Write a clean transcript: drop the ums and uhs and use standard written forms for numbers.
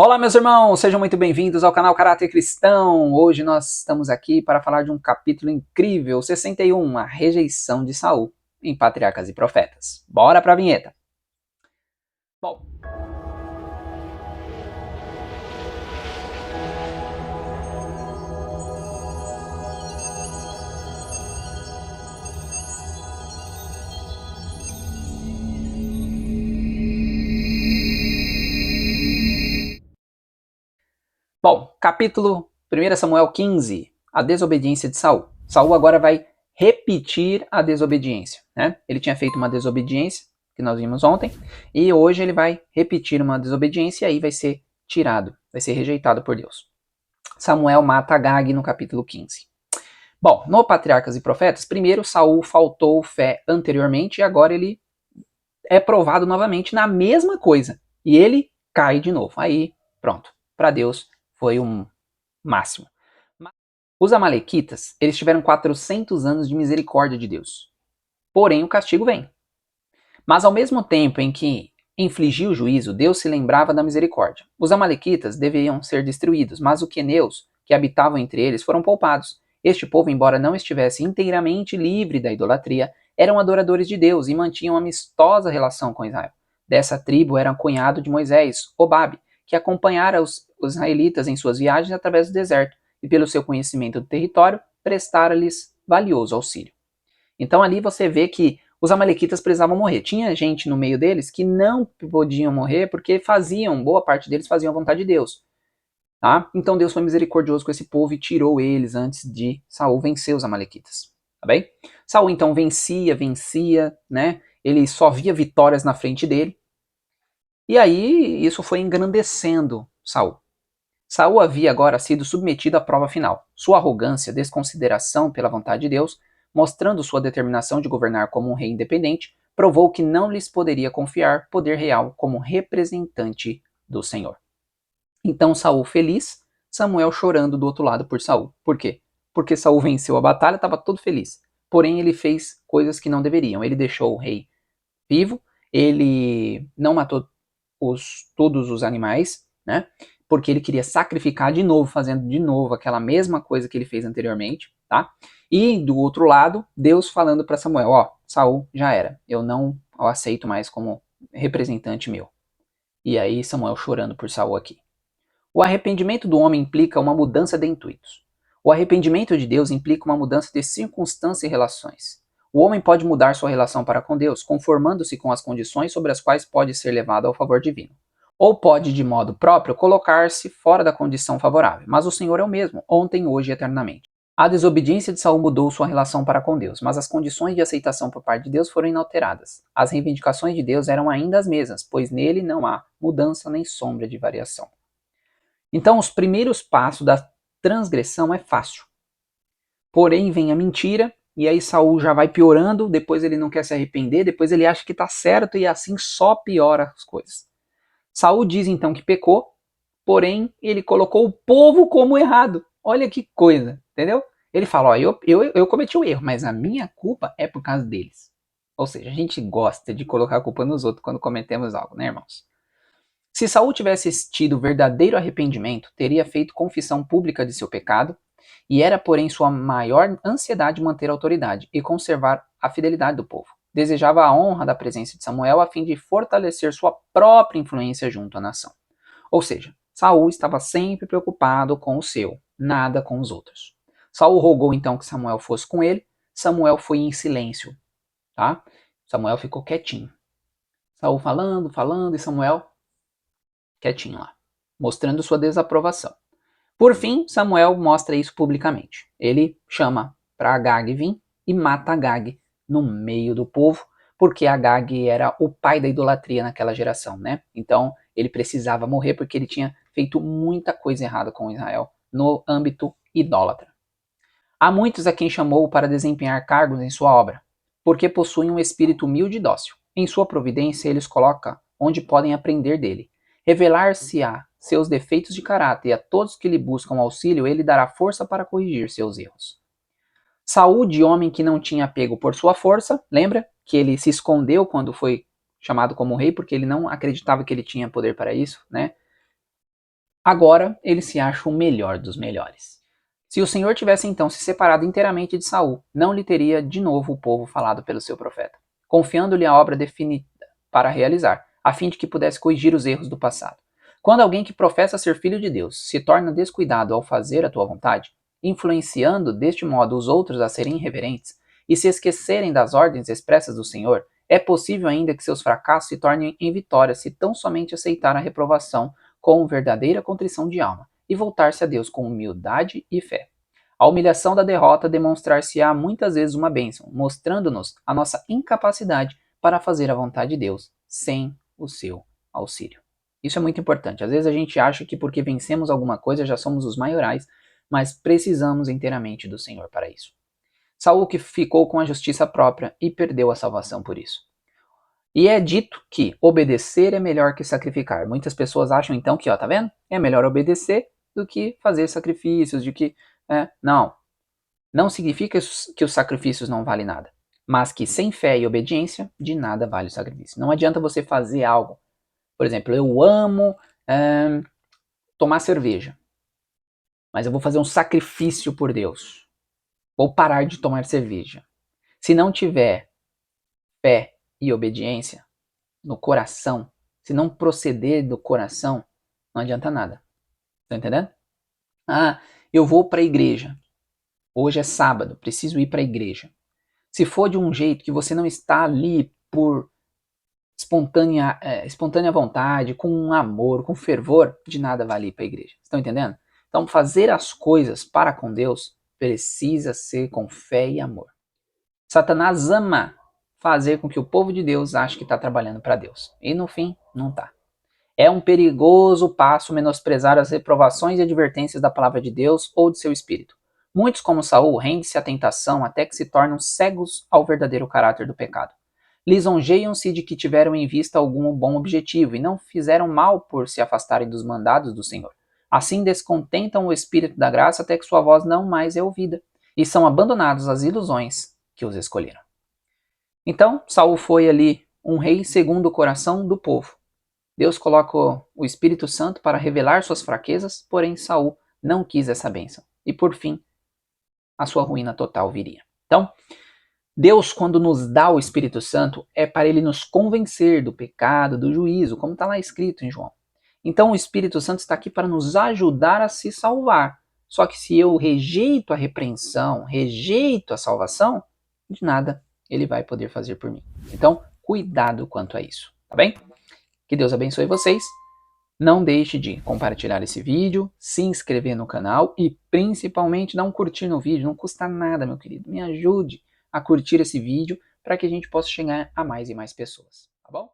Olá, meus irmãos, sejam muito bem-vindos ao canal Caráter Cristão. Hoje nós estamos aqui para falar de um capítulo incrível, 61, a rejeição de Saul, em Patriarcas e Profetas. Bora para a vinheta. Bom, capítulo 1 Samuel 15, a desobediência de Saul. Saul agora vai repetir a desobediência, né? Ele tinha feito uma desobediência, que nós vimos ontem, e hoje ele vai repetir uma desobediência e aí vai ser tirado, vai ser rejeitado por Deus. Samuel mata Agag no capítulo 15. Bom, no Patriarcas e Profetas, primeiro Saul faltou fé anteriormente e agora ele é provado novamente na mesma coisa. E ele cai de novo. Aí, pronto. Para Deus foi um máximo. Os amalequitas, eles tiveram 400 anos de misericórdia de Deus. Porém, o castigo vem. Mas ao mesmo tempo em que infligiu o juízo, Deus se lembrava da misericórdia. Os amalequitas deveriam ser destruídos, mas os queneus, que habitavam entre eles, foram poupados. Este povo, embora não estivesse inteiramente livre da idolatria, eram adoradores de Deus e mantinham amistosa relação com Israel. Dessa tribo era cunhado de Moisés, Obabe, que acompanhara os israelitas em suas viagens através do deserto, e pelo seu conhecimento do território, prestara-lhes valioso auxílio. Então ali você vê que os amalequitas precisavam morrer. Tinha gente no meio deles que não podiam morrer porque boa parte deles faziam a vontade de Deus. Tá? Então Deus foi misericordioso com esse povo e tirou eles antes de Saul vencer os amalequitas. Tá bem? Saul então vencia, né? Ele só via vitórias na frente dele. E aí isso foi engrandecendo Saul. Saul havia agora sido submetido à prova final. Sua arrogância, desconsideração pela vontade de Deus, mostrando sua determinação de governar como um rei independente, provou que não lhes poderia confiar poder real como representante do Senhor. Então Saul feliz, Samuel chorando do outro lado por Saul. Por quê? Porque Saul venceu a batalha, estava todo feliz. Porém, ele fez coisas que não deveriam. Ele deixou o rei vivo, ele não matou todos os animais, né? Porque ele queria sacrificar de novo, fazendo de novo aquela mesma coisa que ele fez anteriormente, tá? E do outro lado, Deus falando para Samuel, ó, Saul já era, eu não o aceito mais como representante meu. E aí Samuel chorando por Saul aqui. O arrependimento do homem implica uma mudança de intuitos. O arrependimento de Deus implica uma mudança de circunstâncias e relações. O homem pode mudar sua relação para com Deus, conformando-se com as condições sobre as quais pode ser levado ao favor divino. Ou pode, de modo próprio, colocar-se fora da condição favorável. Mas o Senhor é o mesmo, ontem, hoje e eternamente. A desobediência de Saul mudou sua relação para com Deus, mas as condições de aceitação por parte de Deus foram inalteradas. As reivindicações de Deus eram ainda as mesmas, pois nele não há mudança nem sombra de variação. Então, os primeiros passos da transgressão é fácil. Porém, vem a mentira, e aí Saul já vai piorando, depois ele não quer se arrepender, depois ele acha que está certo e assim só piora as coisas. Saul diz então que pecou, porém ele colocou o povo como errado. Olha que coisa, entendeu? Ele fala, ó, eu cometi o erro, mas a minha culpa é por causa deles. Ou seja, a gente gosta de colocar a culpa nos outros quando cometemos algo, né, irmãos? Se Saul tivesse tido verdadeiro arrependimento, teria feito confissão pública de seu pecado, e era, porém, sua maior ansiedade manter a autoridade e conservar a fidelidade do povo. Desejava a honra da presença de Samuel a fim de fortalecer sua própria influência junto à nação. Ou seja, Saul estava sempre preocupado com o seu, nada com os outros. Saul rogou então que Samuel fosse com ele. Samuel foi em silêncio, tá? Samuel ficou quietinho. Saul falando e Samuel quietinho lá, mostrando sua desaprovação. Por fim, Samuel mostra isso publicamente. Ele chama para Agag vir e mata Agag no meio do povo, porque Agag era o pai da idolatria naquela geração, né? Então, ele precisava morrer porque ele tinha feito muita coisa errada com Israel no âmbito idólatra. Há muitos a quem chamou para desempenhar cargos em sua obra, porque possuem um espírito humilde e dócil. Em sua providência, ele os coloca onde podem aprender dele. Revelar-se-á seus defeitos de caráter e a todos que lhe buscam auxílio, ele dará força para corrigir seus erros. Saul, de homem que não tinha apego por sua força, lembra que ele se escondeu quando foi chamado como rei, porque ele não acreditava que ele tinha poder para isso, né? Agora ele se acha o melhor dos melhores. Se o Senhor tivesse então se separado inteiramente de Saul, não lhe teria de novo o povo falado pelo seu profeta, confiando-lhe a obra definida para realizar, a fim de que pudesse corrigir os erros do passado. Quando alguém que professa ser filho de Deus se torna descuidado ao fazer a tua vontade, influenciando deste modo os outros a serem irreverentes e se esquecerem das ordens expressas do Senhor, é possível ainda que seus fracassos se tornem em vitória se tão somente aceitar a reprovação com verdadeira contrição de alma e voltar-se a Deus com humildade e fé. A humilhação da derrota demonstrar-se-á muitas vezes uma bênção, mostrando-nos a nossa incapacidade para fazer a vontade de Deus sem o seu auxílio. Isso é muito importante. Às vezes a gente acha que porque vencemos alguma coisa já somos os maiorais, mas precisamos inteiramente do Senhor para isso. Saul que ficou com a justiça própria e perdeu a salvação por isso. E é dito que obedecer é melhor que sacrificar. Muitas pessoas acham então que, ó, tá vendo? É melhor obedecer do que fazer sacrifícios, de que... não. Não significa que os sacrifícios não valem nada. Mas que sem fé e obediência, de nada vale o sacrifício. Não adianta você fazer algo. Por exemplo, eu amo tomar cerveja. Mas eu vou fazer um sacrifício por Deus. Vou parar de tomar cerveja. Se não tiver fé e obediência no coração, se não proceder do coração, não adianta nada. Tá entendendo? Ah, eu vou para a igreja. Hoje é sábado, preciso ir para a igreja. Se for de um jeito que você não está ali por espontânea vontade, com amor, com fervor, de nada vale ir para a igreja. Estão entendendo? Então, fazer as coisas para com Deus precisa ser com fé e amor. Satanás ama fazer com que o povo de Deus ache que está trabalhando para Deus. E no fim, não está. É um perigoso passo menosprezar as reprovações e advertências da palavra de Deus ou de seu espírito. Muitos, como Saul, rendem-se à tentação até que se tornam cegos ao verdadeiro caráter do pecado. Lisonjeiam-se de que tiveram em vista algum bom objetivo e não fizeram mal por se afastarem dos mandados do Senhor. Assim descontentam o espírito da graça até que sua voz não mais é ouvida, e são abandonados às ilusões que os escolheram. Então, Saul foi ali um rei segundo o coração do povo. Deus coloca o Espírito Santo para revelar suas fraquezas, porém Saul não quis essa bênção. E por fim, a sua ruína total viria. Então, Deus, quando nos dá o Espírito Santo, é para ele nos convencer do pecado, do juízo, como está lá escrito em João. Então, o Espírito Santo está aqui para nos ajudar a se salvar. Só que se eu rejeito a repreensão, rejeito a salvação, de nada ele vai poder fazer por mim. Então, cuidado quanto a isso, tá bem? Que Deus abençoe vocês. Não deixe de compartilhar esse vídeo, se inscrever no canal e principalmente dar um curtir no vídeo. Não custa nada, meu querido. Me ajude a curtir esse vídeo para que a gente possa chegar a mais e mais pessoas, tá bom?